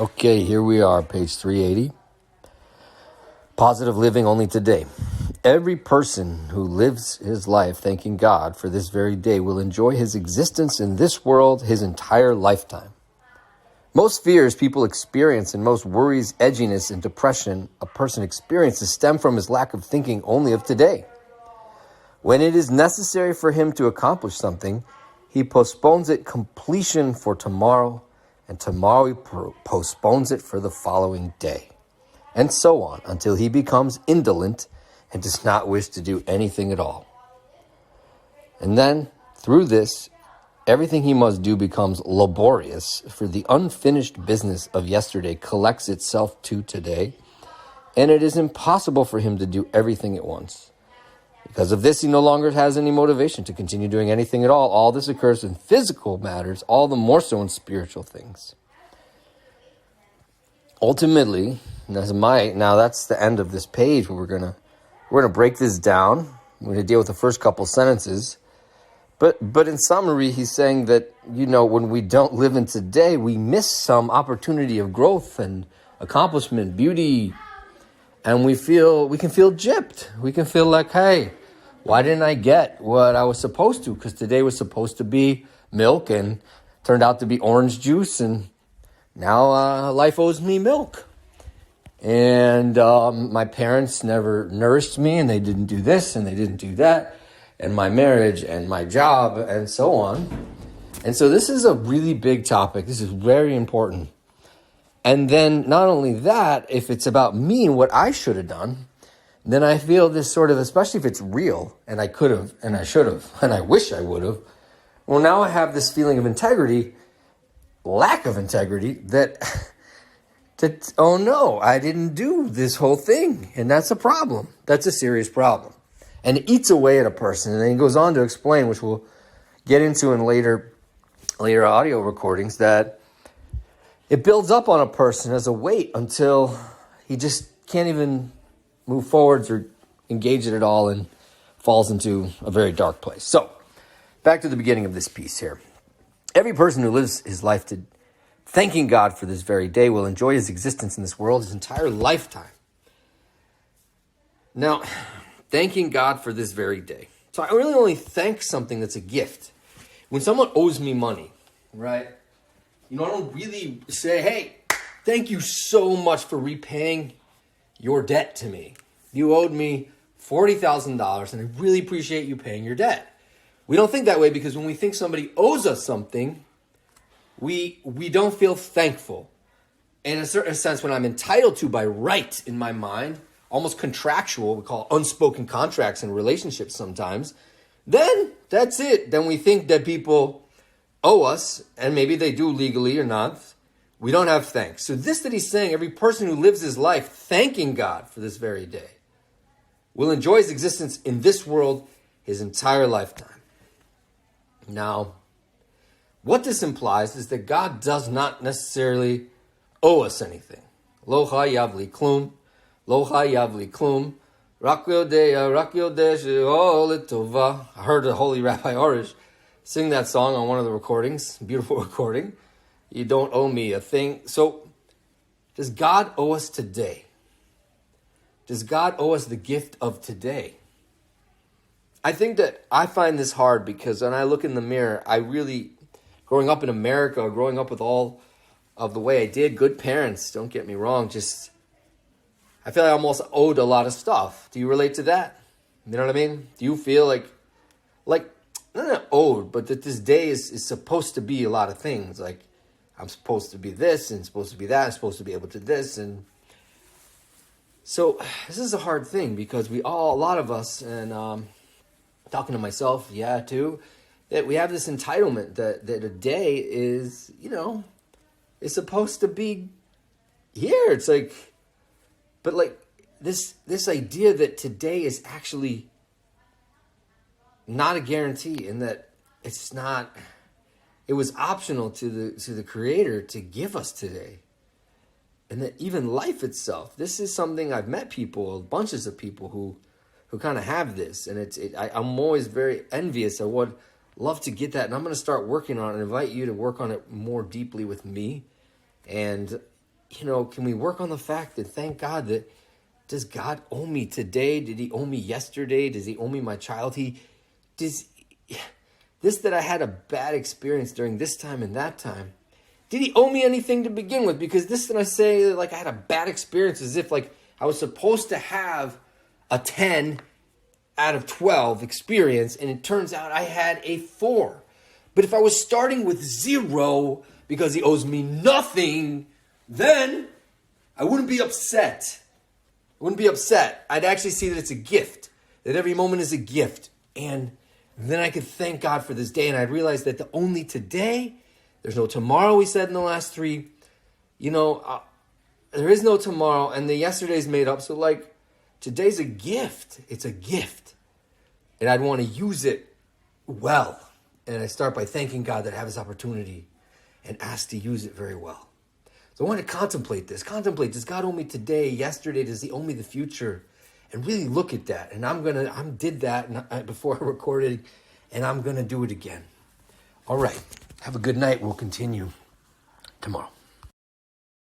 Okay, here we are, page 380. Positive living only today. Every person who lives his life thanking God for this very day will enjoy his existence in this world his entire lifetime. Most fears people experience and most worries, edginess, and depression a person experiences stem from his lack of thinking only of today. When it is necessary for him to accomplish something, he postpones its completion for tomorrow, and tomorrow he postpones it for the following day, and so on until he becomes indolent and does not wish to do anything at all. And then, through this, everything he must do becomes laborious, for the unfinished business of yesterday collects itself to today, and it is impossible for him to do everything at once. Because of this, he no longer has any motivation to continue doing anything at all. All this occurs in physical matters, all the more so in spiritual things. Ultimately, now that's the end of this page where we're gonna break this down. We're gonna deal with the first couple sentences. But in summary, he's saying that, when we don't live in today, we miss some opportunity of growth and accomplishment, beauty, and we can feel gypped. We can feel like, hey, why didn't I get what I was supposed to? Because today was supposed to be milk and turned out to be orange juice, and now life owes me milk. And my parents never nourished me, and they didn't do this, and they didn't do that, and my marriage, and my job, and so on. And so this is a really big topic. This is very important. And then not only that, if it's about me and what I should have done, then I feel this sort of, especially if it's real, and I could have, and I should have, and I wish I would have, well, now I have this feeling of integrity, lack of integrity, that oh no, I didn't do this whole thing. And that's a problem. That's a serious problem. And it eats away at a person. And then he goes on to explain, which we'll get into in later audio recordings, that it builds up on a person as a weight until he just can't even move forwards or engage it at all and falls into a very dark place. So, back to the beginning of this piece here. Every person who lives his life to thanking God for this very day will enjoy his existence in this world his entire lifetime. Now, thanking God for this very day. So I really only thank something that's a gift. When someone owes me money, right? I don't really say, hey, thank you so much for repaying your debt to me. You owed me $40,000 and I really appreciate you paying your debt. We don't think that way because when we think somebody owes us something, we don't feel thankful. In a certain sense, when I'm entitled to by right in my mind, almost contractual, we call unspoken contracts in relationships sometimes, then that's it. Then we think that people owe us, and maybe they do legally or not. We don't have thanks. So this that he's saying, every person who lives his life thanking God for this very day will enjoy his existence in this world his entire lifetime. Now, what this implies is that God does not necessarily owe us anything. Lo chayav li klum, lo chayav li klum, rak yodeh she'ol letova. I heard the holy Rabbi Orish sing that song on one of the recordings, beautiful recording. You don't owe me a thing. So, does God owe us today? Does God owe us the gift of today? I think that I find this hard because when I look in the mirror, I really, growing up in America, growing up with all of the way I did, good parents, don't get me wrong, just, I feel like I almost owed a lot of stuff. Do you relate to that? You know what I mean? Do you feel like, not owed, but that this day is supposed to be a lot of things. Like, I'm supposed to be this and supposed to be that. I'm supposed to be able to this. And so this is a hard thing because a lot of us, and talking to myself, too, that we have this entitlement that a day is, is supposed to be here. It's like, but like this idea that today is actually not a guarantee, and that it's not. It was optional to the Creator to give us today, and that even life itself. This is something I've met people, bunches of people who kind of have this, and I'm always very envious. I would love to get that, and I'm going to start working on it and invite you to work on it more deeply with me. And can we work on the fact that, thank God, that does God owe me today? Did he owe me yesterday? Does he owe me my child? This that I had a bad experience during this time and that time, did he owe me anything to begin with? Because this that I say, like, I had a bad experience, as if like I was supposed to have a 10 out of 12 experience, and it turns out I had a 4. But if I was starting with 0 because he owes me nothing, then I wouldn't be upset. I'd actually see that it's a gift, that every moment is a gift. And then I could thank God for this day. And I'd realize that the only today, there's no tomorrow, we said in the last 3. There is no tomorrow, and the yesterday's made up. So like, today's a gift. It's a gift. And I'd want to use it well. And I start by thanking God that I have this opportunity and ask to use it very well. So I want to contemplate this. Contemplate, does God owe me today, yesterday? Does he owe me the future? And really look at that. And I did that before I recorded, and I'm going to do it again. All right. Have a good night. We'll continue tomorrow.